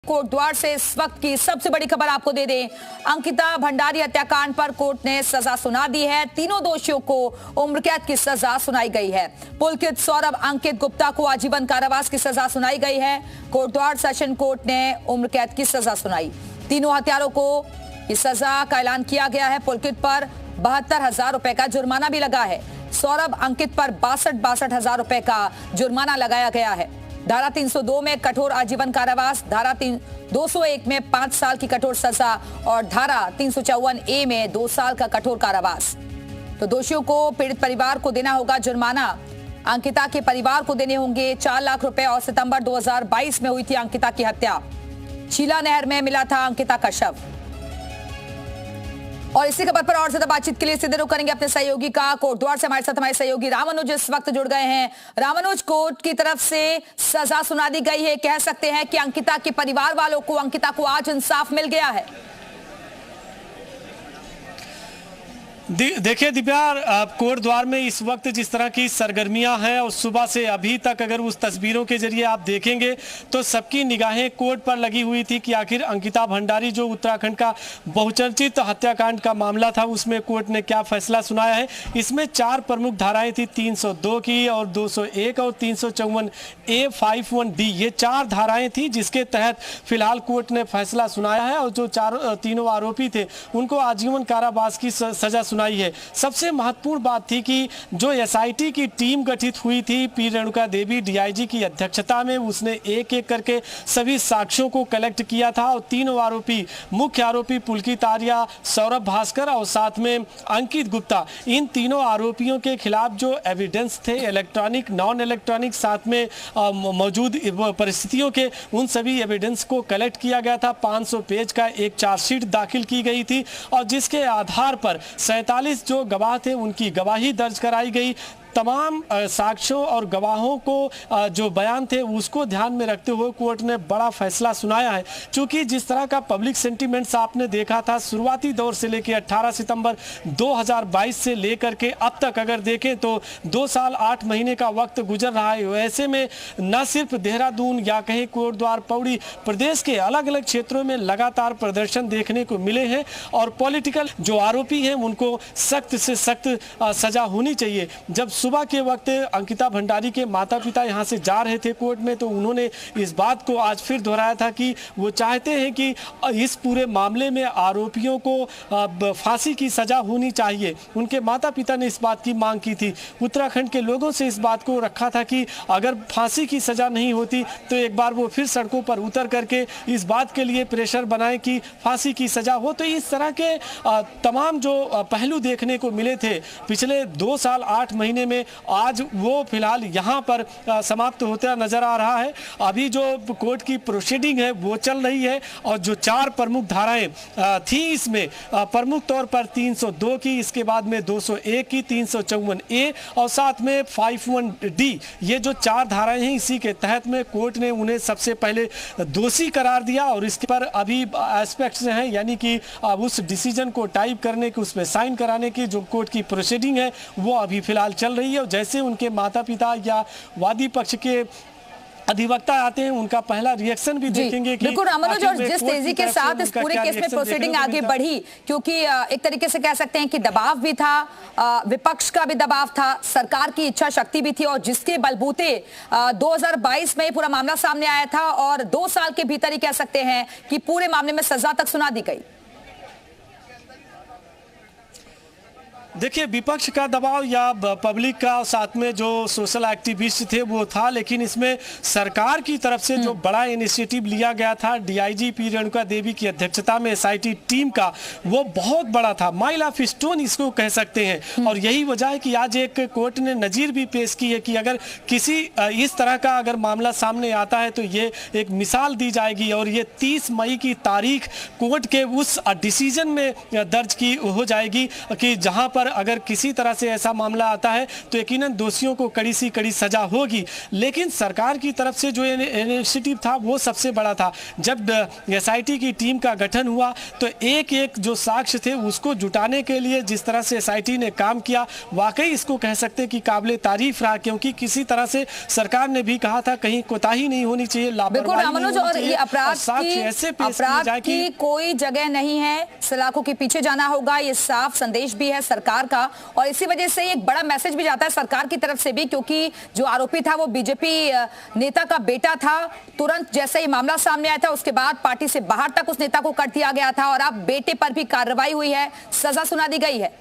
कोटद्वार से इस वक्त की सबसे बड़ी खबर आपको दे दें। अंकिता भंडारी हत्याकांड पर कोर्ट ने सजा सुना दी है। तीनों दोषियों को उम्र कैद की सजा सुनाई गई है। पुलकित, सौरभ, अंकित गुप्ता को आजीवन कारावास की सजा सुनाई गई है। कोटद्वार सेशन कोर्ट ने उम्र कैद की सजा सुनाई। तीनों हत्यारों को इस सजा का ऐलान किया गया है। पुलकित पर 72,000 रुपए का जुर्माना भी लगा है। सौरभ, अंकित पर 62,000 रुपए का जुर्माना लगाया गया है। धारा 302 में कठोर आजीवन कारावास, धारा 201 में 5 साल की कठोर सजा और धारा 354A में 2 साल का कठोर कारावास। तो दोषियों को पीड़ित परिवार को देना होगा जुर्माना। अंकिता के परिवार को देने होंगे 4 लाख रुपए। और सितंबर 2022 में हुई थी अंकिता की हत्या। शीला नहर में मिला था अंकिता का शव। और इसी खबर पर और ज्यादा बातचीत के लिए सीधे रुख करेंगे अपने सहयोगी का। कोटद्वार से हमारे साथ हमारे सहयोगी रामानुज इस वक्त जुड़ गए हैं। रामानुज, कोर्ट की तरफ से सजा सुना दी गई है। कह सकते हैं कि अंकिता के परिवार वालों को, अंकिता को आज इंसाफ मिल गया है। देखिए दिव्या, कोटद्वार में इस वक्त जिस तरह की सरगर्मियां हैं और सुबह से अभी तक अगर उस तस्वीरों के जरिए आप देखेंगे तो सबकी निगाहें कोर्ट पर लगी हुई थी कि आखिर अंकिता भंडारी जो उत्तराखंड का बहुचर्चित हत्याकांड का मामला था उसमें कोर्ट ने क्या फैसला सुनाया है। इसमें 4 प्रमुख धाराएं थी, 302 की और 201 और 354A51D, ये 4 धाराएं थी जिसके तहत फिलहाल कोर्ट ने फैसला सुनाया है। और जो तीनों आरोपी थे उनको आजीवन कारावास की सजा सुनाई है। सबसे महत्वपूर्ण बात थी कि जो SIT की टीम गठित हुई थी पी रेणुका देवी DIG की अध्यक्षता में, उसने एक एक करके सभी साक्ष्यों को कलेक्ट किया था। और तीनों आरोपी, मुख्य आरोपी पुलकित आर्या, सौरभ भास्कर और साथ में अंकित गुप्ता, इन तीनों आरोपियों के खिलाफ जो एविडेंस थे, इलेक्ट्रॉनिक, नॉन इलेक्ट्रॉनिक, साथ में मौजूद परिस्थितियों के, उन सभी एविडेंस को कलेक्ट किया गया था। 500 पेज का एक चार्जशीट दाखिल की गई थी और जिसके आधार पर 47 जो गवाह थे उनकी गवाही दर्ज कराई गई। तमाम साक्ष्यों और गवाहों को जो बयान थे उसको ध्यान में रखते हुए कोर्ट ने बड़ा फैसला सुनाया है। क्योंकि जिस तरह का पब्लिक सेंटीमेंट्स आपने देखा था शुरुआती दौर से लेकर 18 सितंबर 2022 से लेकर के अब तक अगर देखें तो 2 साल 8 महीने का वक्त गुजर रहा है। ऐसे में न सिर्फ देहरादून या कहीं कोटद्वार, पौड़ी, प्रदेश के अलग अलग क्षेत्रों में लगातार प्रदर्शन देखने को मिले हैं और पॉलिटिकल जो आरोपी हैं उनको सख्त से सख्त सजा होनी चाहिए। जब सुबह के वक्त अंकिता भंडारी के माता पिता यहां से जा रहे थे कोर्ट में तो उन्होंने इस बात को आज फिर दोहराया था कि वो चाहते हैं कि इस पूरे मामले में आरोपियों को फांसी की सजा होनी चाहिए। उनके माता पिता ने इस बात की मांग की थी। उत्तराखंड के लोगों से इस बात को रखा था कि अगर फांसी की सजा नहीं होती तो एक बार वो फिर सड़कों पर उतर करके इस बात के लिए प्रेशर बनाएं कि फांसी की सजा हो। तो इस तरह के तमाम जो पहलू देखने को मिले थे पिछले 2 साल 8 महीने में, आज वो फिलहाल यहाँ पर समाप्त होता नजर आ रहा है। अभी जो कोर्ट की प्रोसीडिंग है वो चल रही है और जो 4 प्रमुख धाराएं थी इसमें प्रमुख तौर पर 302 की, इसके बाद में 201 की, 354A और साथ में 51D, ये जो 4 धाराएं हैं इसी के तहत में कोर्ट ने उन्हें सबसे पहले दोषी करार दिया। और इसके पर अभी एस्पेक्ट्स हैं यानी कि उस डिसीजन को टाइप करने की, उसमें साइन कराने की जो कोर्ट की प्रोसीडिंग है वो अभी फिलहाल चल रही है। और जैसे उनके माता पिता या वादी पक्ष के अधिवक्ता आते हैं उनका पहला रिएक्शन भी देखेंगे कि बिल्कुल रामानुज, और जिस तेजी के साथ इस पूरे केस में प्रोसीडिंग आगे बढ़ी, क्योंकि एक तरीके से कह सकते हैं कि दबाव भी था, विपक्ष का भी दबाव था, सरकार की इच्छा शक्ति भी थी और जिसके बलबूते 2022 में पूरा मामला सामने आया था और 2 साल के भीतर ही कह सकते हैं कि पूरे मामले में सजा तक सुना दी गई। देखिए, विपक्ष का दबाव या पब्लिक का, साथ में जो सोशल एक्टिविस्ट थे वो था, लेकिन इसमें सरकार की तरफ से जो बड़ा इनिशिएटिव लिया गया था DIG पी रेणुका देवी की अध्यक्षता में SIT टीम का, वो बहुत बड़ा था। माइल ऑफ स्टोन इसको कह सकते हैं। और यही वजह है कि आज एक कोर्ट ने नजीर भी पेश की है कि अगर किसी इस तरह का अगर मामला सामने आता है तो ये एक मिसाल दी जाएगी। और ये 30 मई की तारीख कोर्ट के उस डिसीजन में दर्ज की हो जाएगी कि जहां पर अगर किसी तरह से ऐसा मामला आता है तो यकीनन दोषियों को कड़ी सी कड़ी सजा होगी। लेकिन सरकार की तरफ से जो इनिशिएटिव था वो सबसे बड़ा था। जब एसआईटी की टीम का गठन हुआ तो एक एक जो साक्ष्य थे उसको जुटाने के लिए जिस तरह से एसआईटी ने काम किया, वाकई इसको कह सकते हैं कि काबिले तारीफ रहा, क्योंकि किसी तरह से सरकार ने भी कहा था कहीं कोताही नहीं होनी चाहिए, लापरवाही नहीं होनी और चाहिए, ये अपराध की कोई जगह नहीं है, सलाखों के पीछे जाना होगा, ये साफ संदेश भी है सरकार का। और इसी वजह से एक बड़ा मैसेज भी जाता है सरकार की तरफ से भी, क्योंकि जो आरोपी था वो बीजेपी नेता का बेटा था। तुरंत जैसे ही मामला सामने आया था उसके बाद पार्टी से बाहर तक उस नेता को कर दिया गया था और अब बेटे पर भी कार्रवाई हुई है, सजा सुना दी गई है।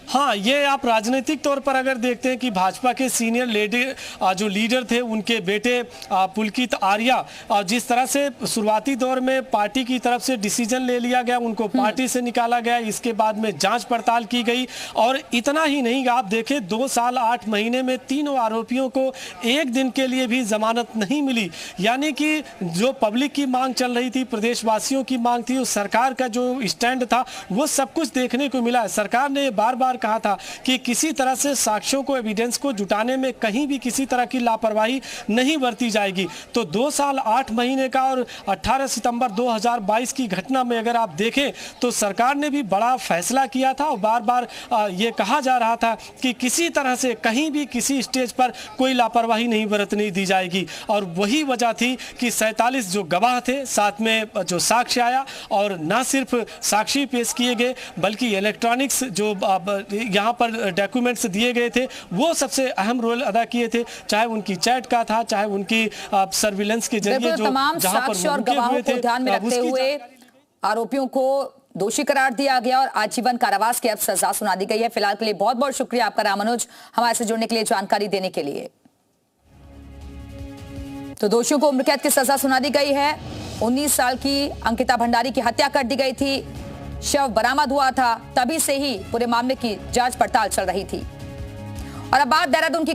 हाँ, ये आप राजनीतिक तौर पर अगर देखते हैं कि भाजपा के सीनियर जो लीडर थे उनके बेटे पुलकित आर्या, जिस तरह से शुरुआती दौर में पार्टी की तरफ से डिसीजन ले लिया गया, उनको पार्टी से निकाला गया, इसके बाद में जांच पड़ताल की गई और इतना ही नहीं, आप देखें 2 साल 8 महीने में तीनों आरोपियों को एक दिन के लिए भी जमानत नहीं मिली। यानी कि जो पब्लिक की मांग चल रही थी, प्रदेशवासियों की मांग थी, उस सरकार का जो स्टैंड था वो सब कुछ देखने को मिला है। सरकार ने बार बार कहा था कि किसी तरह से साक्ष्यों को, एविडेंस को जुटाने में कहीं भी किसी तरह की लापरवाही नहीं बरती जाएगी। तो 2 साल 8 महीने का और 18 सितंबर 2022 की घटना में अगर आप देखें तो सरकार ने भी बड़ा फैसला किया था और बार बार ये कहा जा रहा था कि किसी तरह से कहीं भी किसी स्टेज पर कोई लापरवाही नहीं बरतने दी जाएगी। और वही वजह थी कि 47 जो गवाह थे, साथ में जो साक्ष्य आया और न सिर्फ साक्षी पेश किए गए बल्कि इलेक्ट्रॉनिक्स जो यहाँ पर डॉक्यूमेंट्स दिए गए थे वो सबसे अहम रोल अदा किए थे, चाहे उनकी चैट का था, चाहे उनकी सर्विलेंस के जरिए जो तमाम साक्ष्य और गवाहों को ध्यान में रखते हुए आरोपियों को दोषी करार दिया गया और आजीवन कारावास की अब सजा सुना दी गई है। फिलहाल के लिए बहुत बहुत शुक्रिया आपका रामानुज, हमारे से जुड़ने के लिए, जानकारी देने के लिए। तो दोषियों को उम्र कैद की सजा सुना दी गई है। 19 साल की अंकिता भंडारी की हत्या कर दी गई थी, शव बरामद हुआ था, तभी से ही पूरे मामले की जांच पड़ताल चल रही थी। और अब बात देहरादून की